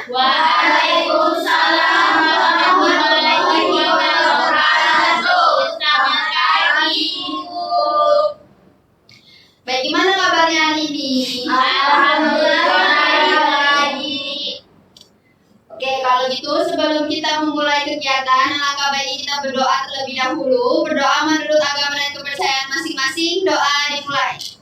Waalaikumsalam warahmatullahi wabarakatuh. Selamat pagi, Ibu. Baik, gimana kabarnya hari ini? Alhamdulillah baik. Oke, kalau gitu sebelum kita memulai kegiatan, alangkah baiknya kita berdoa terlebih dahulu. Berdoa menurut agama dan kepercayaan masing-masing. Doa dimulai.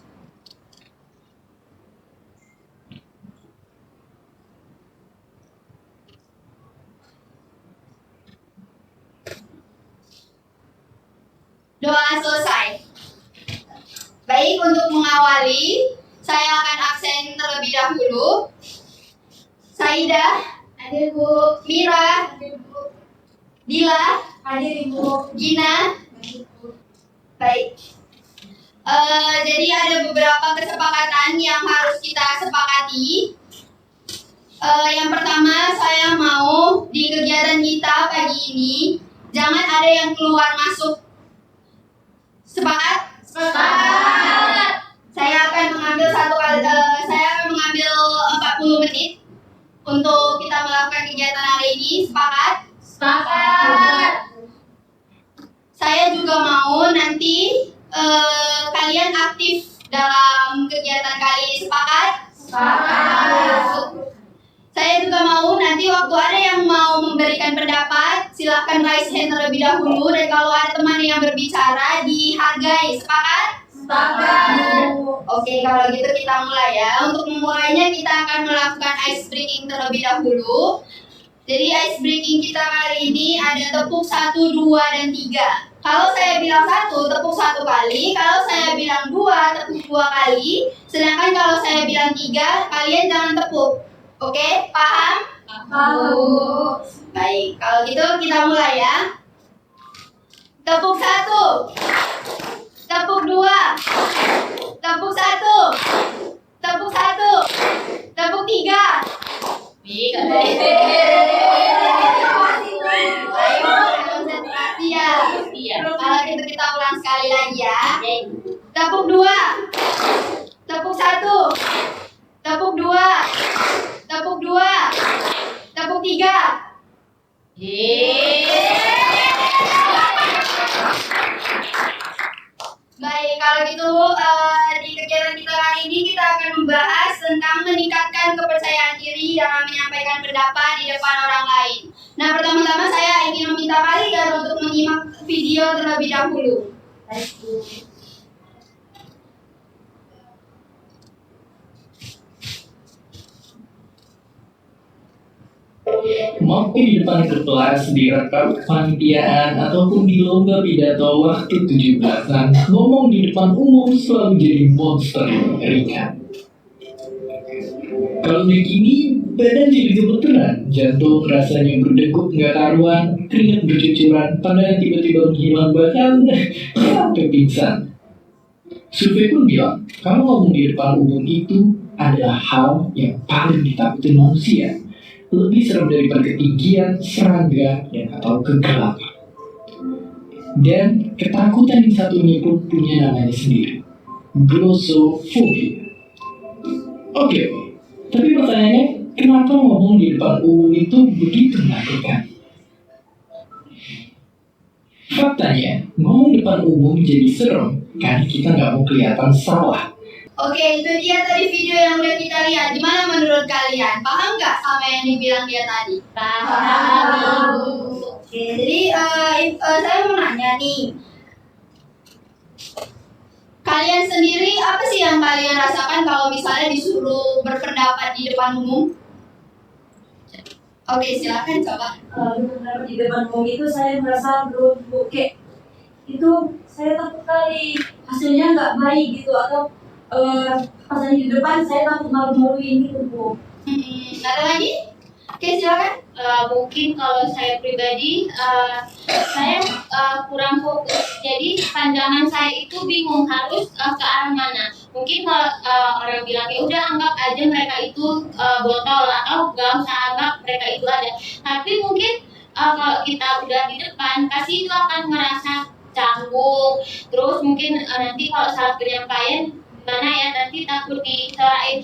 Doa selesai. Baik, untuk mengawali, saya akan absen terlebih dahulu. Saidah, hadir Bu. Mira, hadir Bu. Dila, hadir Ibu. Gina, baik. Jadi ada beberapa kesepakatan yang harus kita sepakati. Yang pertama, saya mau di kegiatan kita pagi ini jangan ada yang keluar masuk. Sepakat? Sepakat. Saya akan mengambil 40 menit untuk kita melakukan kegiatan hari ini. Sepakat? Sepakat. Saya juga mau nanti kalian aktif dalam kegiatan kali ini. Sepakat? Sepakat. Saya juga mau nanti waktu ada yang mau memberikan pendapat, silahkan raise hand terlebih dahulu, dan kalau ada teman yang berbicara dihargai. Sepakat? Sepakat. Oke, kalau gitu kita mulai ya. Untuk memulainya kita akan melakukan ice breaking terlebih dahulu. Jadi ice breaking kita kali ini ada tepuk 1, 2, dan 3. Kalau saya bilang 1, tepuk 1 kali. Kalau saya bilang 2, tepuk 2 kali. Sedangkan kalau saya bilang 3, kalian jangan tepuk. Oke, paham? Paham. Baik, kalau gitu kita mulai ya. Tepuk 1, tepuk 2, tepuk 1, tepuk 1, tepuk 3. Baik, konsentrasi ya. Kalau gitu kita ulang sekali lagi ya. Tepuk 2, tepuk 1, tepuk 2, tepuk 2, tepuk 3. Baik, kalau gitu di kegiatan kita kali ini kita akan membahas tentang meningkatkan kepercayaan diri dalam menyampaikan pendapat di depan orang lain. Nah, pertama-tama saya ingin meminta kalian untuk menyimak video terlebih dahulu. Mau di depan kelas, di rekap kepanitiaan, ataupun di lomba pidato waktu 17-an, ngomong di depan umum selalu jadi monster yang mengerikan. Kalau begini, badan jadi gemeteran, jantung rasanya berdegup nggak karuan, keringat bercucuran, pandangan tiba-tiba menghilang, bahkan sampai pingsan. Survei pun bilang, kalau ngomong di depan umum itu adalah hal yang paling ditakuti manusia. Lebih serem daripada ketinggian, serangga, atau kegelapan. Dan ketakutan yang satu ini pun punya namanya sendiri, glossophobia. Oke, tapi pertanyaannya, kenapa ngomong di depan umum itu begitu menakutkan? Faktanya, ngomong depan umum jadi serem karena kita nggak mau kelihatan salah. Oke, itu dia tadi video yang udah kita lihat. Gimana menurut kalian? Paham nggak sama yang dibilang dia tadi? Paham. Oke, jadi saya mau nanya nih. Kalian sendiri apa sih yang kalian rasakan kalau misalnya disuruh berpendapat di depan umum? Oke, silakan coba. Di depan umum itu saya merasa grogi, kayak itu saya takut kali hasilnya nggak baik gitu, atau pas di depan saya takut malu-maluin gitu Bu. Ada lagi? Oke, silakan. Mungkin kalau saya pribadi, saya kurang fokus. Jadi pandangan saya itu bingung harus ke arah mana. Mungkin kalau orang bilang ya udah anggap aja mereka itu botol, atau gak usah anggap mereka itu ada. Tapi mungkin kalau kita udah di depan, pasti itu akan ngerasa canggung. Terus mungkin nanti kalau salah penyampaian gimana ya, nanti takut disalahin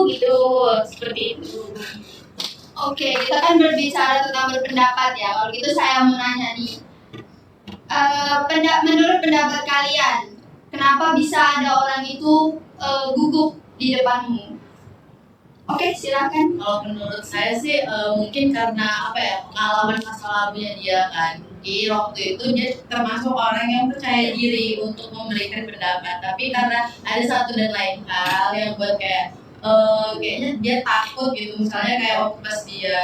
gitu, seperti itu. Oke, kita kan berbicara tentang berpendapat ya. Kalau gitu saya mau nanya nih. Menurut pendapat kalian, kenapa bisa ada orang itu gugup di depanmu? Oke, silakan. Kalau menurut saya sih mungkin karena apa ya, pengalaman masa lalunya dia kan. Di waktu itu dia termasuk orang yang percaya diri untuk memberikan pendapat, tapi karena ada satu dan lain hal yang buat kayak kayaknya dia takut gitu, misalnya kayak waktu pas dia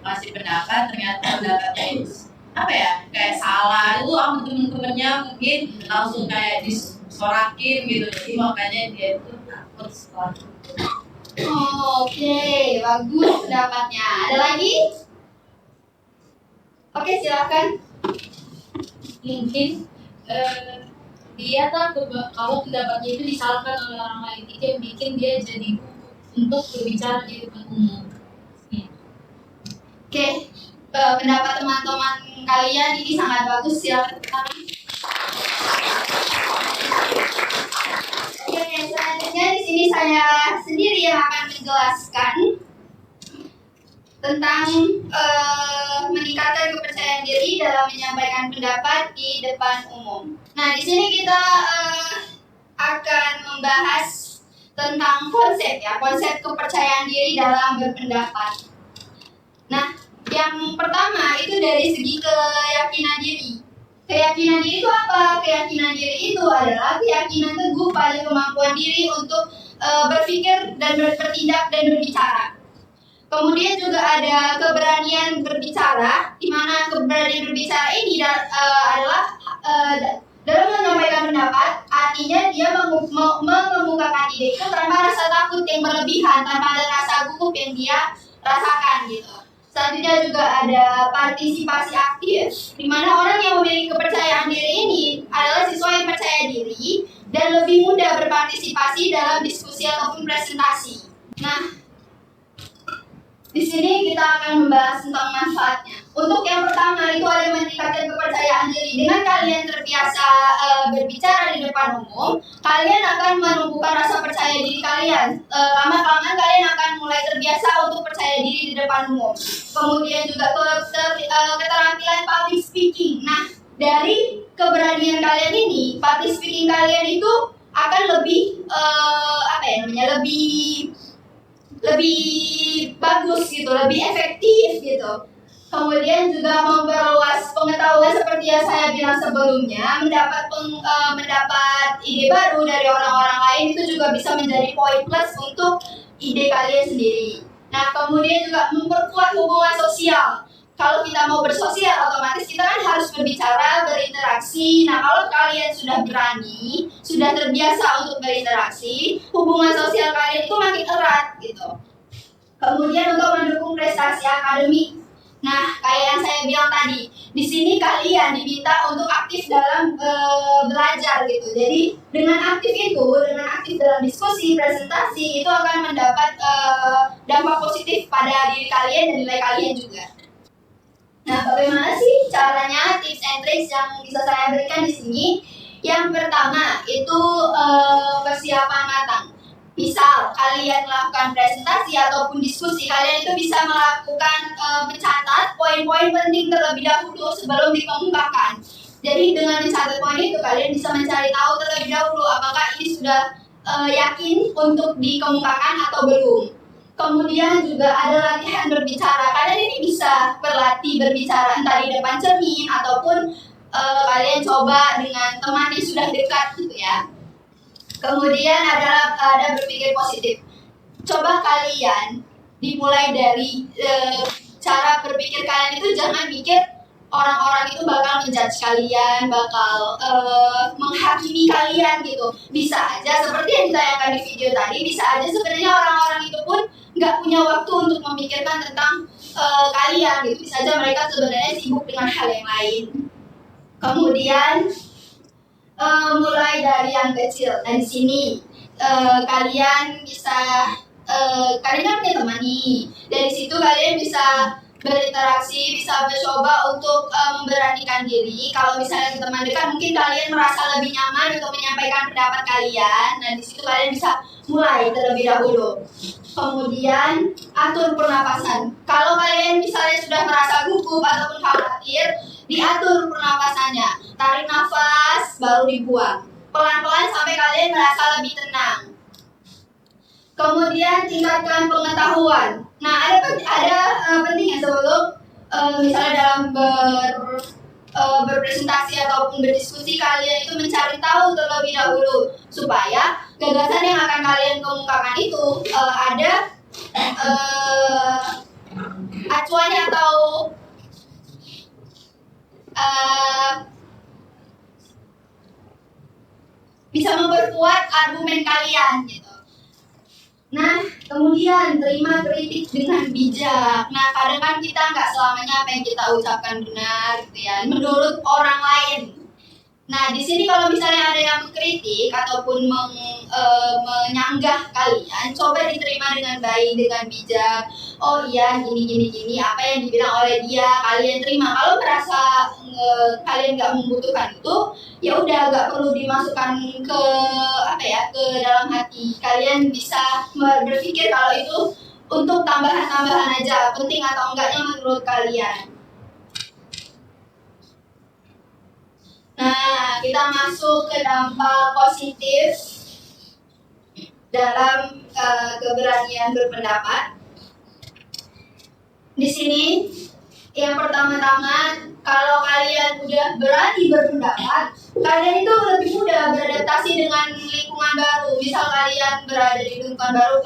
masih pendapat ternyata pendapatnya itu apa ya, kayak salah itu sama temen-temennya mungkin langsung kayak disorakin gitu, jadi makanya dia itu takut setelah itu. Oke, bagus pendapatnya. Ada lagi? Oke, silakan. Mungkin dia takut kalau pendapatnya itu disalahkan oleh orang lain, itu yang bikin dia jadi gugup untuk berbicara di depan umum. Oke, pendapat teman-teman kalian ini sangat bagus. Silakan. Oke, selanjutnya di sini saya sendiri yang akan menjelaskan tentang meningkatkan kepercayaan diri dalam menyampaikan pendapat di depan umum. Nah, di sini kita akan membahas tentang konsep kepercayaan diri dalam berpendapat. Nah, yang pertama itu dari segi keyakinan diri. Keyakinan diri itu apa? Keyakinan diri itu adalah keyakinan teguh pada kemampuan diri untuk berpikir dan bertindak dan berbicara. Kemudian juga ada keberanian berbicara, di mana keberanian berbicara ini adalah dalam menyampaikan pendapat, artinya dia mengemukakan ide itu tanpa rasa takut yang berlebihan, tanpa ada rasa gugup yang dia rasakan gitu. Selanjutnya juga ada partisipasi aktif, di mana orang yang memiliki kepercayaan diri ini adalah siswa yang percaya diri dan lebih mudah berpartisipasi dalam diskusi ataupun presentasi. Nah, di sini kita akan membahas tentang manfaatnya. Untuk yang pertama itu ada meningkatkan kepercayaan diri. Dengan kalian terbiasa berbicara di depan umum, kalian akan menumbuhkan rasa percaya diri kalian. Lama-kelamaan kalian akan mulai terbiasa untuk percaya diri di depan umum. Kemudian juga keterampilan public speaking. Nah, dari keberanian kalian ini, public speaking kalian itu akan lebih lebih bagus gitu, lebih efektif gitu. Kemudian juga memperluas pengetahuan seperti yang saya bilang sebelumnya, mendapat ide baru dari orang-orang lain itu juga bisa menjadi poin plus untuk ide kalian sendiri. Nah, kemudian juga memperkuat hubungan sosial. Kalau kita mau bersosial, otomatis kita kan harus berbicara, berinteraksi. Nah, kalau kalian sudah berani, sudah terbiasa untuk berinteraksi, hubungan sosial kalian itu makin erat gitu. Kemudian untuk mendukung prestasi akademik. Nah, kayak yang saya bilang tadi, di sini kalian diminta untuk aktif dalam belajar gitu. Jadi dengan aktif dalam diskusi, presentasi itu akan mendapat dampak positif pada diri kalian dan nilai kalian juga. Nah, bagaimana sih caranya, tips and tricks yang bisa saya berikan di sini? Yang pertama itu persiapan matang. Misal kalian melakukan presentasi ataupun diskusi, kalian itu bisa melakukan mencatat poin-poin penting terlebih dahulu sebelum dikemukakan. Jadi dengan mencatat poin itu kalian bisa mencari tahu terlebih dahulu apakah ini sudah yakin untuk dikemukakan atau belum. Kemudian juga ada latihan berbicara. Kalian ini bisa berlatih berbicara entah di depan cermin ataupun kalian coba dengan teman yang sudah dekat gitu ya. Kemudian ada berpikir positif. Coba kalian dimulai dari cara berpikir kalian itu jangan pikir orang-orang itu bakal menjudge kalian, bakal menghakimi kalian gitu. Bisa aja seperti yang ditayangkan di video tadi, bisa aja sebenarnya orang-orang itu pun nggak punya waktu untuk memikirkan tentang kalian gitu. Bisa aja mereka sebenarnya sibuk dengan hal yang lain. Kemudian mulai dari yang kecil. Nah, di sini kalian bisa kalian punya teman nih. Dari situ kalian bisa berinteraksi, bisa mencoba untuk memberanikan diri. Kalau misalnya teman dekat, mungkin kalian merasa lebih nyaman untuk menyampaikan pendapat kalian. Nah, di situ kalian bisa mulai terlebih dahulu. Kemudian atur pernapasan. Kalau kalian misalnya sudah merasa gugup ataupun khawatir, diatur pernapasannya. Tarik nafas, baru dibuang. Pelan-pelan sampai kalian merasa lebih tenang. Kemudian tingkatkan pengetahuan. Nah, ada pentingnya sebelum misalnya dalam berpresentasi ataupun berdiskusi, kalian itu mencari tahu terlebih dahulu supaya gagasan yang akan kalian kemukakan itu ada acuannya atau bisa memperkuat argumen kalian gitu. Nah, kemudian terima kritik dengan bijak. Nah, kadang kan kita nggak selamanya apa yang kita ucapkan benar, gitu ya, menurut orang lain. Nah, di sini kalau misalnya ada yang mengkritik ataupun menyanggah kalian, coba diterima dengan baik, dengan bijak. Oh iya, gini, apa yang dibilang oleh dia, kalian terima. Kalau merasa kalian nggak membutuhkan itu, ya udah nggak perlu dimasukkan ke dalam hati. Kalian bisa berpikir kalau itu untuk tambahan-tambahan aja, penting atau enggaknya menurut kalian. Nah, kita masuk ke dampak positif dalam keberanian berpendapat. Di sini yang pertama-tama, kalau kalian udah berani berpendapat, kalian itu lebih mudah beradaptasi dengan lingkungan baru. Misal kalian berada di lingkungan baru,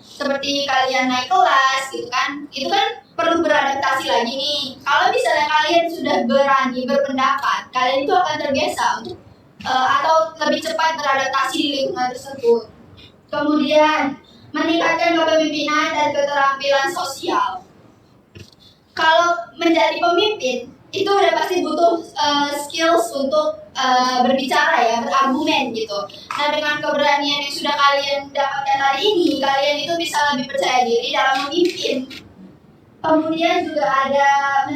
seperti kalian naik kelas gitu kan, itu kan perlu beradaptasi lagi nih. Kalau misalnya kalian sudah berani berpendapat, kalian itu akan terbiasa untuk atau lebih cepat beradaptasi di lingkungan tersebut. Kemudian meningkatkan kepemimpinan dan keterampilan sosial. Kalau menjadi pemimpin itu udah pasti butuh skills untuk berbicara ya, berargumen gitu. Nah, dengan keberanian yang sudah kalian dapatkan hari ini, kalian itu bisa lebih percaya diri dalam memimpin. Kemudian juga ada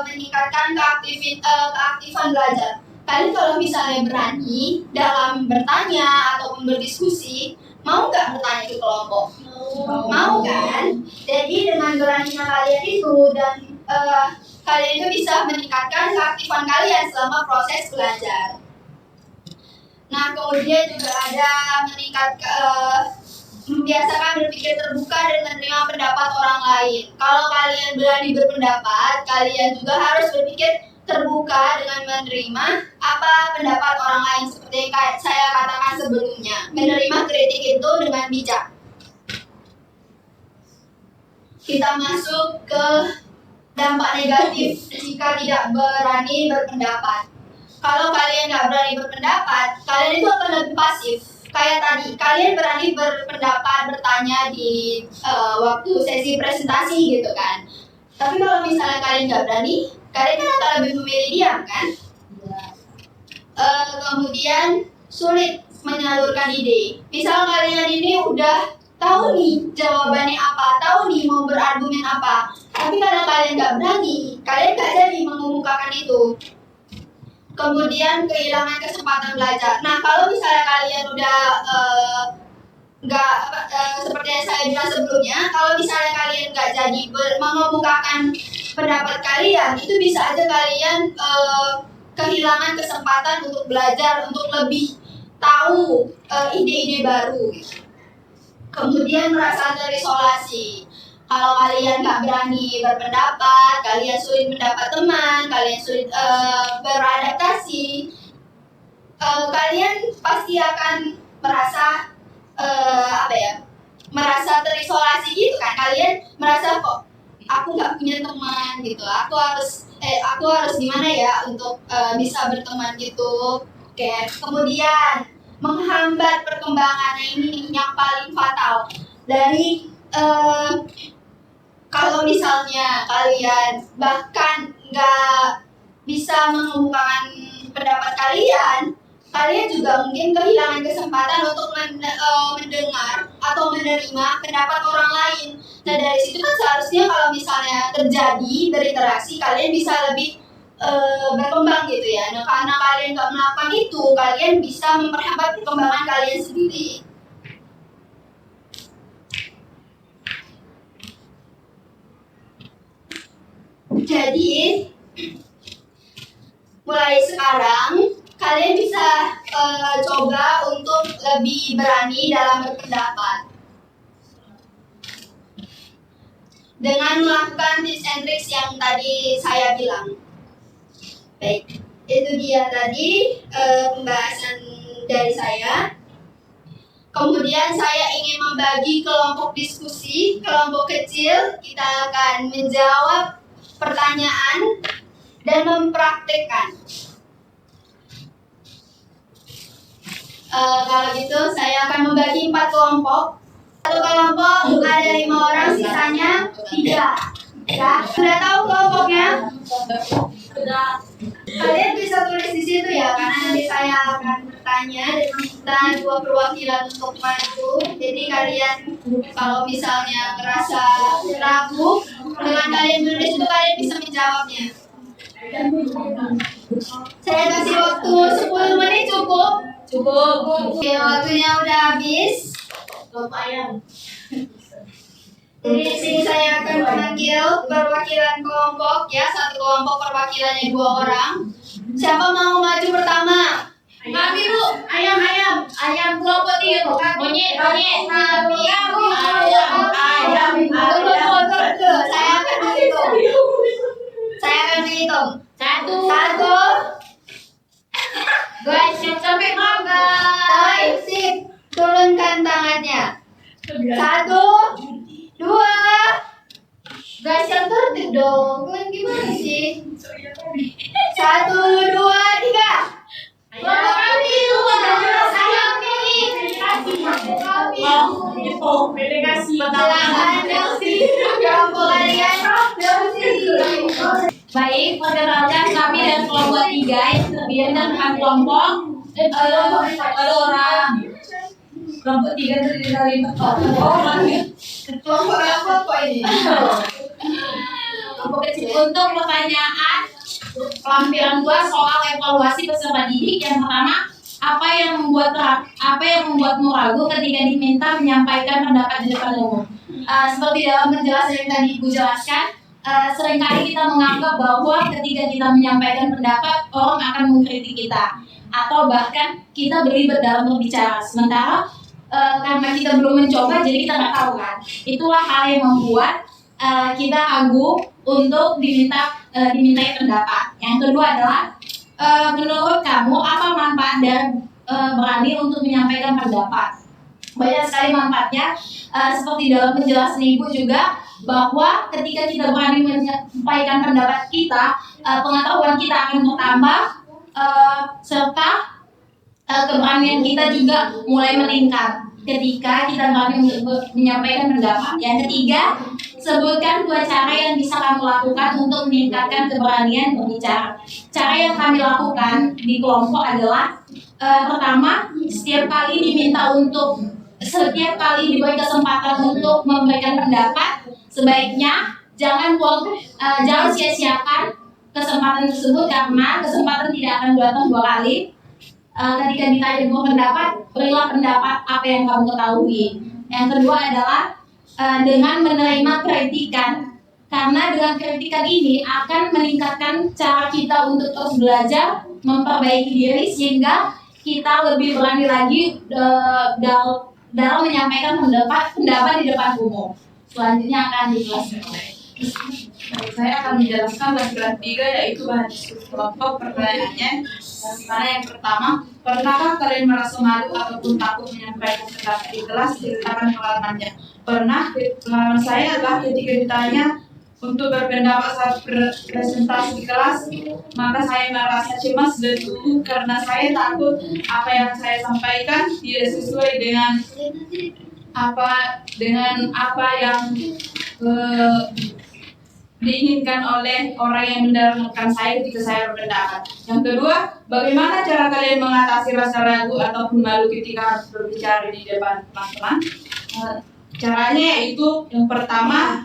meningkatkan keaktifan belajar. Kalian kalau misalnya berani dalam bertanya ataupun berdiskusi, mau nggak bertanya ke kelompok? Mau kan? Jadi dengan beraninya kalian itu dan kalian itu bisa meningkatkan keaktifan kalian selama proses belajar. Nah, kemudian juga ada membiasakan berpikir terbuka dan menerima pendapat orang lain. Kalau kalian berani berpendapat, kalian juga harus berpikir terbuka dengan menerima apa pendapat orang lain, seperti yang saya katakan sebelumnya. Menerima kritik itu dengan bijak. Kita masuk ke dampak negatif jika tidak berani berpendapat. Kalau kalian nggak berani berpendapat, kalian itu akan lebih pasif. Kayak tadi, kalian berani berpendapat, bertanya di waktu sesi presentasi gitu kan. Tapi kalau misalnya kalian nggak berani, kalian kan akan lebih memilih diam kan. Kemudian sulit menyalurkan ide. Misal kalian ini udah tahu nih jawabannya apa, tahu nih mau berargumen apa, tapi karena kalian nggak berani, kalian nggak jadi mengemukakan itu. Kemudian kehilangan kesempatan belajar. Nah, kalau misalnya kalian udah seperti yang saya bilang sebelumnya, kalau misalnya kalian nggak jadi mengemukakan pendapat kalian, itu bisa aja kalian kehilangan kesempatan untuk belajar, untuk lebih tahu ide-ide baru. Kemudian merasa terisolasi. Kalau kalian nggak berani berpendapat, kalian sulit mendapat teman, kalian sulit beradaptasi, kalian pasti akan merasa merasa terisolasi gitu kan. Kalian merasa kok aku nggak punya teman gitu, aku harus gimana ya untuk bisa berteman gitu. Oke. Kemudian menghambat perkembangan, ini yang paling fatal dari kalau misalnya kalian bahkan nggak bisa mengemukakan pendapat kalian juga mungkin kehilangan kesempatan untuk mendengar atau menerima pendapat orang lain. Nah, dari situ kan seharusnya kalau misalnya terjadi berinteraksi, kalian bisa lebih berkembang gitu ya. Nah, karena kalian nggak melakukan itu, kalian bisa memperhambat perkembangan kalian sendiri. Jadi mulai sekarang kalian bisa coba untuk lebih berani dalam berpendapat dengan melakukan tips and tricks yang tadi saya bilang. Baik, itu dia tadi pembahasan dari saya. Kemudian saya ingin membagi kelompok diskusi, kelompok kecil. Kita akan menjawab pertanyaan dan mempraktekkan. Kalau gitu saya akan membagi 4 kelompok. Satu kelompok ada 5 orang, sisanya 3. Ya, sudah tahu kelompoknya? Sudah. Kalian bisa tulis di situ ya, karena nanti saya akan bertanya dan meminta 2 perwakilan untuk maju. Jadi kalian kalau misalnya merasa ragu dengan kalian menulis itu, kalian bisa menjawabnya. Saya kasih waktu 10 menit cukup? Cukup. Oke, waktunya udah habis. Jadi di sini saya akan memanggil perwakilan kelompok ya, satu kelompok perwakilannya 2 orang. Siapa mau maju pertama? Kami Bu, ayam kelompok 3 Bu. Monyet. Tunggu. Saya akan menghitung. 1, 1, guys, sampai mangga. sip. Turunkan tangannya. 1, 2. Guys, yang tertib dong. Kalian gimana sih? 1, 2, 3. Baik, perkenalkan kami dari kelompok 3 yang terdiri dari kelompok ada orang. Kelompok 3 terdiri dari 4 orang. Kelompok apa ini? Kelompok kecil. Untuk pertanyaan lampiran 2 soal evaluasi peserta didik, yang pertama, apa yang membuatmu ragu ketika diminta menyampaikan pendapat di depan umum? Seperti dalam penjelasan yang tadi Ibu jelaskan, seringkali kita menganggap bahwa ketika kita menyampaikan pendapat, orang akan mengkritik kita atau bahkan kita berlibat dalam berbicara. Sementara karena kita belum mencoba, jadi kita nggak tahu kan. Itulah hal yang membuat kita ragu untuk dimintai pendapat. Yang kedua adalah menurut kamu apa manfaat dari berani untuk menyampaikan pendapat? Banyak sekali manfaatnya, seperti dalam penjelasan Ibu juga, bahwa ketika kita berani menyampaikan pendapat kita, pengetahuan kita akan bertambah, serta keberanian kita juga mulai meningkat ketika kita berani menyampaikan pendapat. Yang ketiga, sebutkan 2 cara yang bisa kamu lakukan untuk meningkatkan keberanian berbicara. Cara yang kami lakukan di kelompok adalah pertama, setiap kali diberi kesempatan untuk memberikan pendapat, sebaiknya jangan sia-siakan kesempatan tersebut, karena kesempatan tidak akan datang 2 kali. Ketika ditanya 2 pendapat, berilah pendapat apa yang kamu ketahui. Yang kedua adalah dengan menerima kritikan, karena dengan kritikan ini akan meningkatkan cara kita untuk terus belajar, memperbaiki diri, sehingga kita lebih berani lagi dalam menyampaikan pendapat di depan umum. Selanjutnya akan dijelaskan oleh Saya akan menjelaskan laki-laki 3, yaitu bahan diskusi kelompok. Pertanyaannya, dimana yang pertama, pernahkah kalian merasa malu ataupun takut menyampaikan pendapat di kelas? Ceritakan pengalamannya. Pernah. Pengalaman saya adalah ketika ditanya untuk berpendapat saat presentasi di kelas, maka saya merasa cemas dan gugup karena saya takut apa yang saya sampaikan tidak sesuai dengan apa yang diinginkan oleh orang yang mendengarkan saya ketika saya berpendapat. Yang kedua, bagaimana cara kalian mengatasi rasa ragu ataupun malu ketika harus berbicara di depan teman-teman? Caranya yaitu, yang pertama,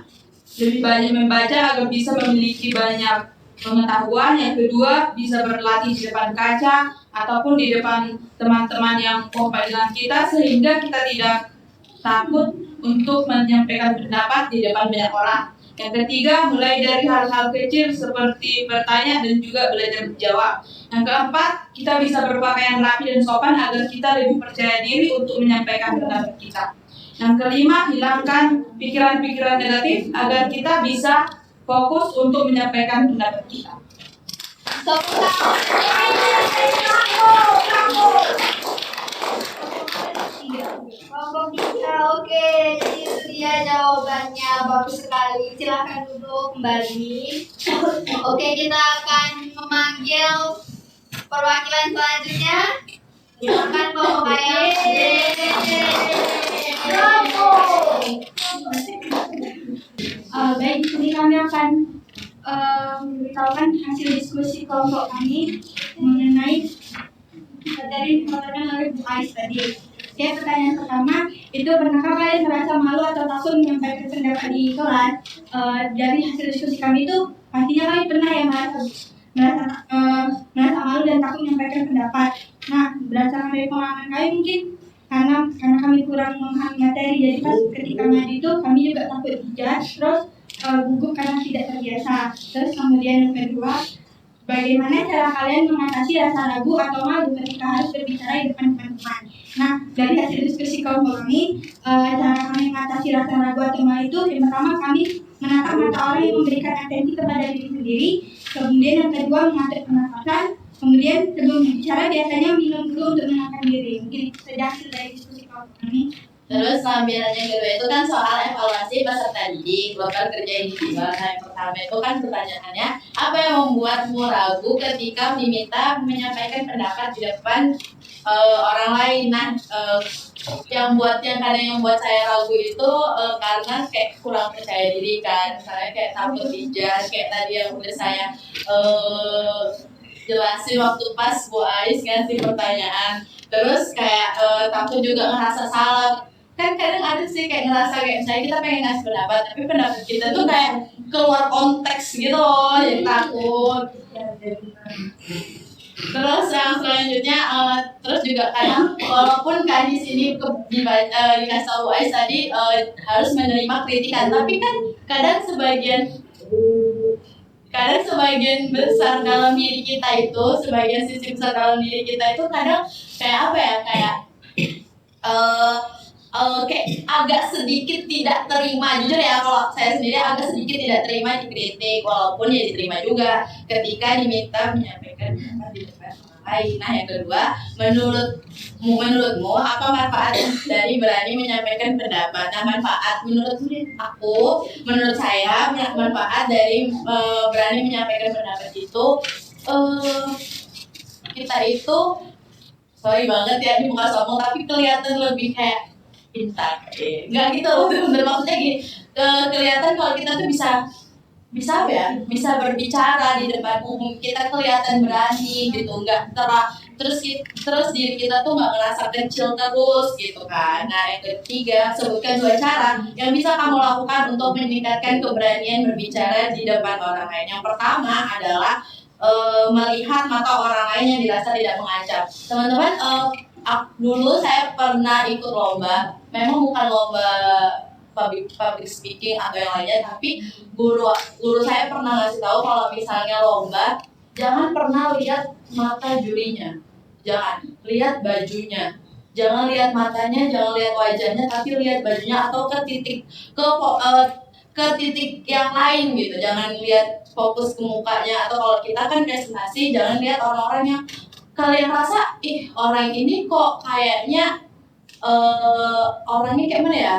lebih banyak membaca agar bisa memiliki banyak pengetahuan. Yang kedua, bisa berlatih di depan kaca ataupun di depan teman-teman yang kompak dengan kita, sehingga kita tidak takut untuk menyampaikan pendapat di depan banyak orang. Yang ketiga, mulai dari hal-hal kecil seperti bertanya dan juga belajar menjawab. Yang keempat, kita bisa berpakaian rapi dan sopan agar kita lebih percaya diri untuk menyampaikan pendapat kita. Yang kelima, hilangkan pikiran-pikiran negatif agar kita bisa fokus untuk menyampaikan pendapat kita. Kelompok 3, oke. Jadi itu dia jawabannya, bagus sekali. Silahkan duduk kembali. Oke, kita akan memanggil perwakilan selanjutnya. Silakan kelompok ayam. Baik, ini kami akan memberitahukan hasil diskusi kelompok kami mengenai dari pertanyaan oleh Bu Ais tadi. Oke, pertanyaan pertama itu, pernahkah kalian merasa malu atau takut menyampaikan pendapat di kelas? Dari hasil diskusi kami itu pastinya kami pernah ya merasa malu dan takut menyampaikan pendapat. Nah, berdasarkan dari pengalaman kami mungkin karena kami kurang memahami materi, jadi pas ketika maju itu kami juga takut dijudge, terus gugup karena tidak terbiasa. Terus kemudian yang kedua, bagaimana cara kalian mengatasi rasa ragu atau malu ketika harus berbicara di depan teman-teman? Nah, dari hasil diskusi kelompok kami, cara kami mengatasi rasa ragu atau malu itu, yang pertama kami menatap mata orang yang memberikan atensi kepada diri sendiri. Kemudian yang kedua, mengatur pernapasan. Kemudian sebelum berbicara biasanya minum dulu untuk menenangkan diri. Mungkin itu saja hasil dari diskusi kelompok kami. Terus lampiran yang kedua itu kan soal evaluasi peserta didik global kerja individual. Nah, yang pertama itu kan pertanyaannya, apa yang membuatmu ragu ketika diminta menyampaikan pendapat di depan orang lain? Nah, yang kadang yang buat saya ragu itu karena kayak kurang percaya diri kan, misalnya kayak takut dijudge, kayak tadi yang udah saya jelasin waktu pas Bu Ais ngasih pertanyaan. Terus kayak takut juga ngerasa salah. Kan kadang ada sih kayak ngerasa kayak misalnya kita pengen ngasih pendapat, tapi pendapat kita tuh kayak keluar konteks gitu loh, jadi takut. Terus yang selanjutnya, terus juga kadang walaupun kan di sini dikasih tahu Bu Ais tadi harus menerima kritikan, tapi kan kadang sebagian besar dalam diri kita itu, sebagian sisi besar dalam diri kita itu kadang kayak apa ya, kayak kayak agak sedikit tidak terima. Jujur ya, kalau saya sendiri agak sedikit tidak terima dikritik, walaupun ya diterima juga ketika diminta menyampaikan pendapat di depan orang lain. Nah, yang kedua, menurutmu apa manfaat dari berani menyampaikan pendapat? Nah, manfaat menurut saya manfaat dari berani menyampaikan pendapat itu, kita itu, sorry banget ya ini bukan sombong, tapi kelihatan lebih kayak pintar, nggak gitu loh, bener maksudnya gini, kelihatan kalau kita tuh bisa apa ya, bisa berbicara di depan umum, kita kelihatan berani gitu, nggak terus diri kita tuh nggak ngerasa kecil terus gitu kan. Nah, yang ketiga, sebutkan 2 cara yang bisa kamu lakukan untuk meningkatkan keberanian berbicara di depan orang lain. Yang pertama adalah melihat mata orang lain yang dirasa tidak mengancam. Teman-teman, dulu saya pernah ikut lomba, memang bukan lomba public speaking atau yang lainnya, tapi guru saya pernah ngasih tahu kalau misalnya lomba, jangan pernah lihat mata jurinya, jangan lihat bajunya, jangan lihat matanya, jangan lihat wajahnya, tapi lihat bajunya atau ke titik yang lain gitu. Jangan lihat fokus ke mukanya, atau kalau kita kan presentasi, jangan lihat orang-orang yang kalian rasa, orang ini kok kayaknya orangnya kayak mana ya,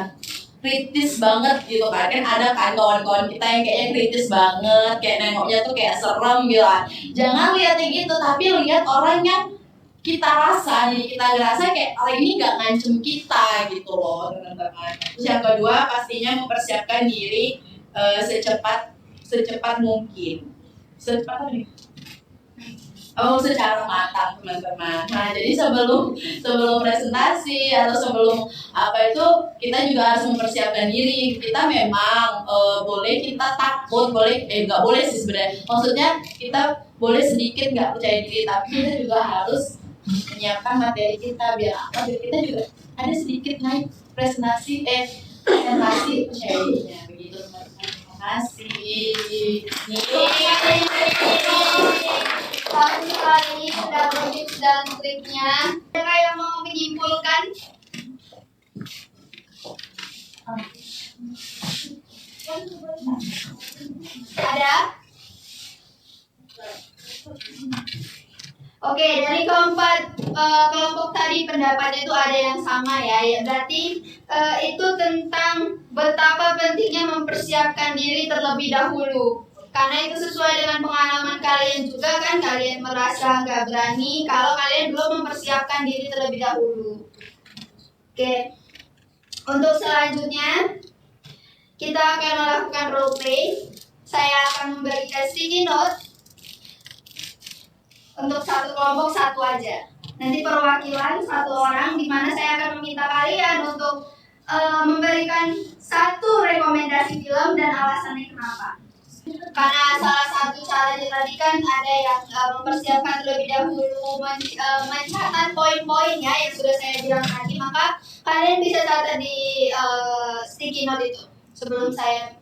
kritis banget gitu kan. Kan ada kan kawan-kawan kita yang kayaknya kritis banget, kayak nengoknya tuh kayak serem gitu kan. Jangan lihat yang gitu, tapi lihat orang yang kita rasa, jadi kita ngerasa kayak orang ini gak ngancem kita gitu loh, teman-teman. Terus yang kedua, pastinya mempersiapkan diri secepat mungkin. Secepat apa nih? Secara matang, teman-teman. Nah, jadi sebelum presentasi atau sebelum apa itu, kita juga harus mempersiapkan diri. Kita memang boleh kita takut, nggak boleh sih sebenarnya. Maksudnya kita boleh sedikit nggak percaya diri, tapi kita juga harus menyiapkan materi kita biar kita juga ada sedikit naik presentasi percaya dirinya begitu, teman-teman. kasih. Bagus sekali udah tips dan triknya. Ada yang mau menyimpulkan? Ada? Oke, dari keempat kelompok tadi pendapatnya itu ada yang sama ya. Ya berarti itu tentang betapa pentingnya mempersiapkan diri terlebih dahulu. Karena itu sesuai dengan pengalaman kalian juga kan, kalian merasa nggak berani kalau kalian belum mempersiapkan diri terlebih dahulu. Oke, untuk selanjutnya kita akan melakukan role play. Saya akan memberikan sticky note untuk satu kelompok satu aja. Nanti perwakilan satu orang, di mana saya akan meminta kalian untuk memberikan satu rekomendasi film dan alasannya kenapa. Karena salah satu caranya tadi kan ada yang mempersiapkan terlebih dahulu, mencatat poin-poinnya yang sudah saya bilang tadi, maka kalian bisa catat di sticky note itu sebelum saya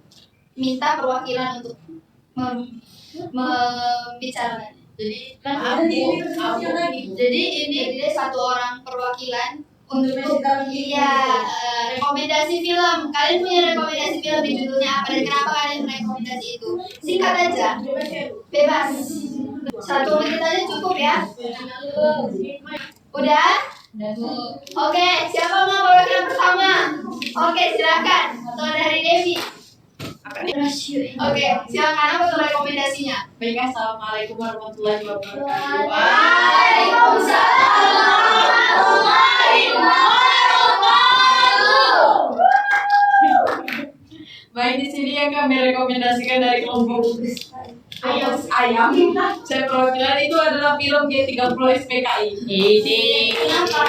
minta perwakilan untuk membicarakan. Jadi Jadi satu orang perwakilan untuk rekomendasi film. Kalian punya rekomendasi film di judulnya apa dan kenapa kalian rekomendasi itu? Singkat aja, bebas. 1 menit aja cukup ya. Udah? Oke, siapa mau perwakilan pertama? Oke, silakan. Saudari Devi. Oke, silakan apa tuh rekomendasinya? baik, assalamualaikum warahmatullahi wabarakatuh. Waalaikumsalam warahmatullahi wabarakatuh. Baik, di sini yang kami rekomendasikan dari kelompok ayam. Saya perwakilan itu adalah film G30 SPKI. Kenapa?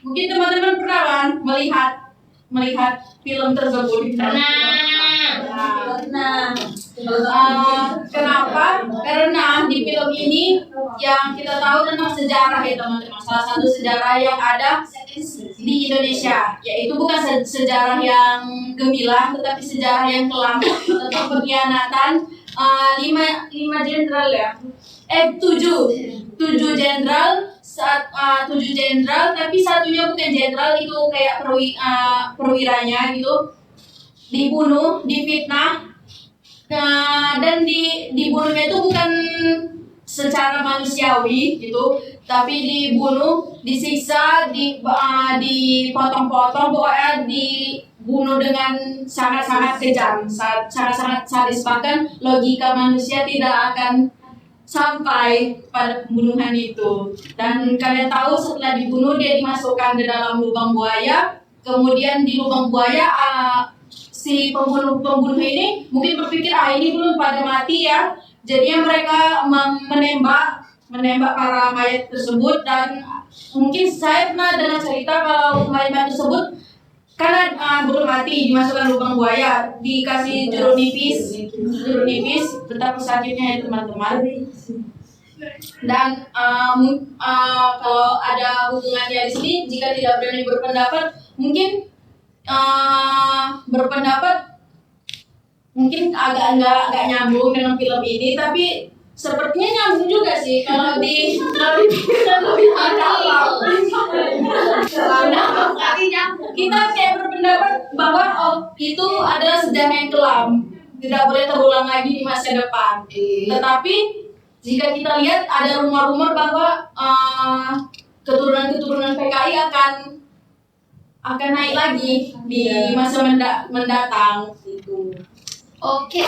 Mungkin teman-teman pernah kan melihat film tersebut. Kenapa? Karena di film ini yang kita tahu tentang sejarah ya teman-teman. Salah satu sejarah yang ada di Indonesia, yaitu bukan sejarah yang gemilang, tetapi sejarah yang kelam tentang pengkhianatan 5 jenderal ya. 7 jenderal, 7 jenderal, tapi satunya bukan jenderal, itu kayak perwiranya gitu, dibunuh, difitnah, dan dibunuhnya itu bukan secara manusiawi gitu, tapi dibunuh, disiksa, dipotong-potong, pokoknya dibunuh dengan sangat-sangat kejam, sangat-sangat sadis, bahkan logika manusia tidak akan sampai pada pembunuhan itu. Dan kalian tahu setelah dibunuh dia dimasukkan ke dalam lubang buaya. Kemudian di lubang buaya si pembunuh ini mungkin berpikir ini belum pada mati ya. Jadinya mereka menembak para mayat tersebut. Dan mungkin saya pernah dengar cerita kalau mayat tersebut karena belum mati dimasukkan lubang buaya, dikasih jeruk nipis, betapa sakitnya ya teman-teman. Dan kalau ada hubungannya di sini, jika tidak berani berpendapat, mungkin mungkin agak nggak nyambung dengan film ini, tapi sepertinya nyambung juga sih kalau dipikirkan lebih dalam. Kita kayak berpendapat bahwa itu adalah sejarah yang kelam, tidak boleh terulang lagi di masa depan. Tetapi jika kita lihat ada rumor-rumor bahwa keturunan PKI akan naik lagi di masa mendatang gitu. Oke,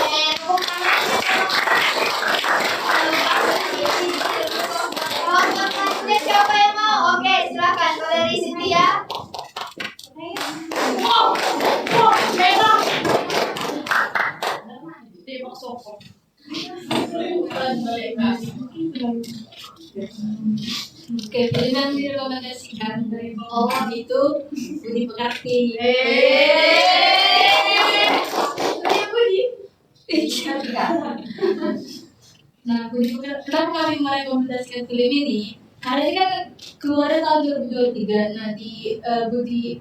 siapa yang mau? Oke, silakan saudari Cynthia. Oke, film yang direkomendasikan dari orang itu Budi Pekerti. Nah, kenapa kami merekomendasikan film ini? Karena ini kan keluar tahun 2023. Nah, di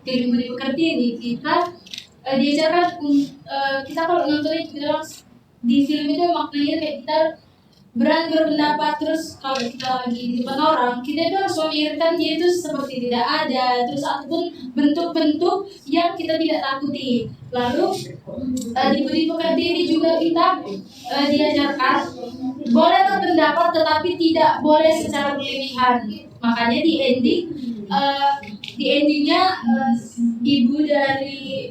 film Budi Pekerti ini kita diajarkan kita kalau nonton itu di film itu maknanya kayak kita berani berpendapat, terus kalau kita lagi di depan orang kita itu harus memikirkan dia itu seperti tidak ada, terus ataupun bentuk-bentuk yang kita tidak takuti. Lalu di budi pekerti juga kita diajarkan boleh berpendapat tetapi tidak boleh secara berlebihan. Makanya di endingnya ibu dari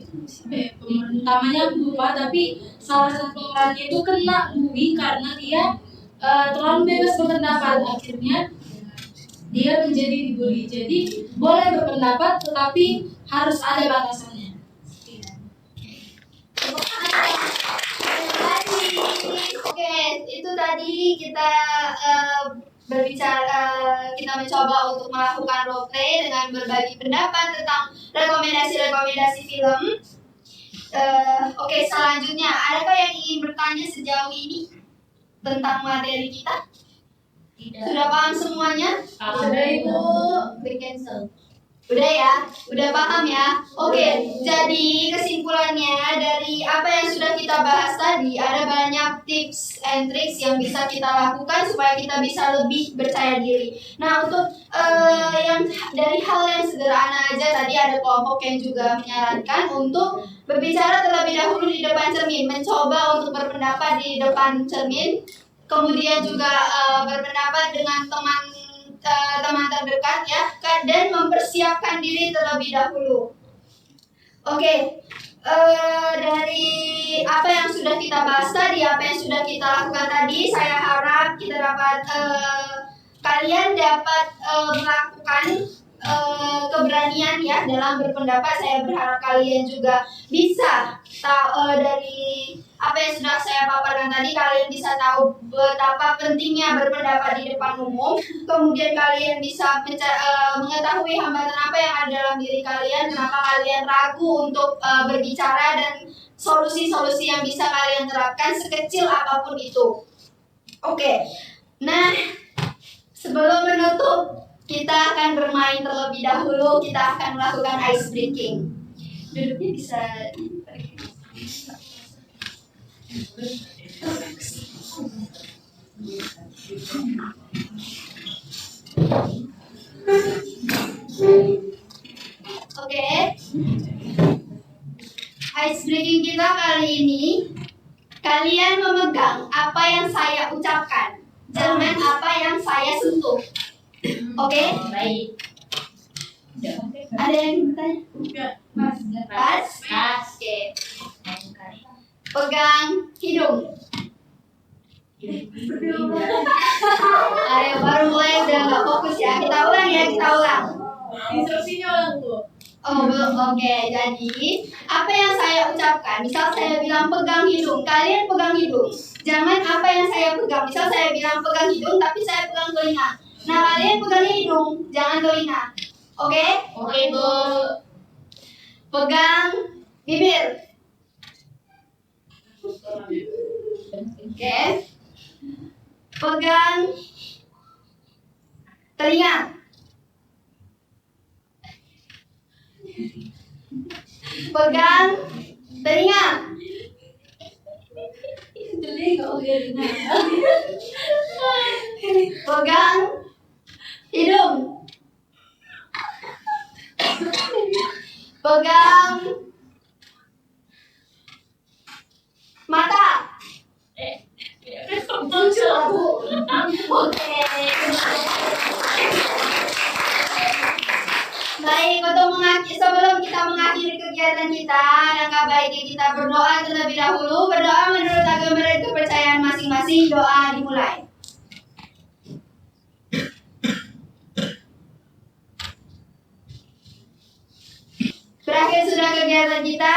utamanya lupa, tapi salah satu pemerannya itu kena bully karena dia terlalu bebas berpendapat. Akhirnya dia menjadi dibully. Jadi boleh berpendapat tetapi harus ada batasannya. Oke, itu tadi kita berbicara, kita mencoba untuk melakukan role play dengan berbagi pendapat tentang rekomendasi-rekomendasi film. Oke, selanjutnya adakah yang ingin bertanya sejauh ini tentang materi kita? Sudah paham semuanya? Sudah, Ibu. Cancel. Udah ya? Udah paham ya? Oke, jadi kesimpulannya dari apa yang sudah kita bahas tadi, ada banyak tips and tricks yang bisa kita lakukan supaya kita bisa lebih percaya diri. Nah, untuk yang dari hal yang sederhana aja, tadi ada kelompok yang juga menyarankan untuk berbicara terlebih dahulu di depan cermin, mencoba untuk berpendapat di depan cermin, kemudian juga berpendapat dengan teman terdekat ya, dan mempersiapkan diri terlebih dahulu. Oke, dari apa yang sudah kita bahas tadi, apa yang sudah kita lakukan tadi, saya harap kita dapat kalian dapat melakukan keberanian ya dalam berpendapat. Saya berharap kalian juga bisa dari apa yang sudah saya paparkan tadi, kalian bisa tahu betapa pentingnya berpendapat di depan umum. Kemudian kalian bisa mengetahui hambatan apa yang ada dalam diri kalian, kenapa kalian ragu untuk berbicara, dan solusi-solusi yang bisa kalian terapkan sekecil apapun itu. Oke, nah sebelum menutup, kita akan bermain terlebih dahulu. Kita akan melakukan ice breaking. Duduknya bisa. Oke. Ice breaking kita kali ini, kalian memegang apa yang saya ucapkan, jangan apa yang saya sentuh. Oke? Baik. Ada yang bertanya? Mas. Oke. Pegang hidung. Ayo, baru mulai udah nggak fokus ya. Kita ulang ya, kita ulang. Instruksinya ulang, Bu. Oh belum, oke. Jadi apa yang saya ucapkan, misal saya bilang pegang hidung, kalian pegang hidung. Jangan apa yang saya pegang, misal saya bilang pegang hidung, tapi saya pegang telinga. Nah kalian pegang hidung, jangan telinga. Oke? Oke, Bu. Pegang bibir. Oke. Pegang telinga. Pegang telinga. Pegang hidung. Pegang mata. Oke. Baik, sebelum kita mengakhiri kegiatan kita, langkah baiknya kita berdoa terlebih dahulu. Berdoa menurut agama dan kepercayaan masing-masing. Doa dimulai. Berakhir sudah kegiatan kita.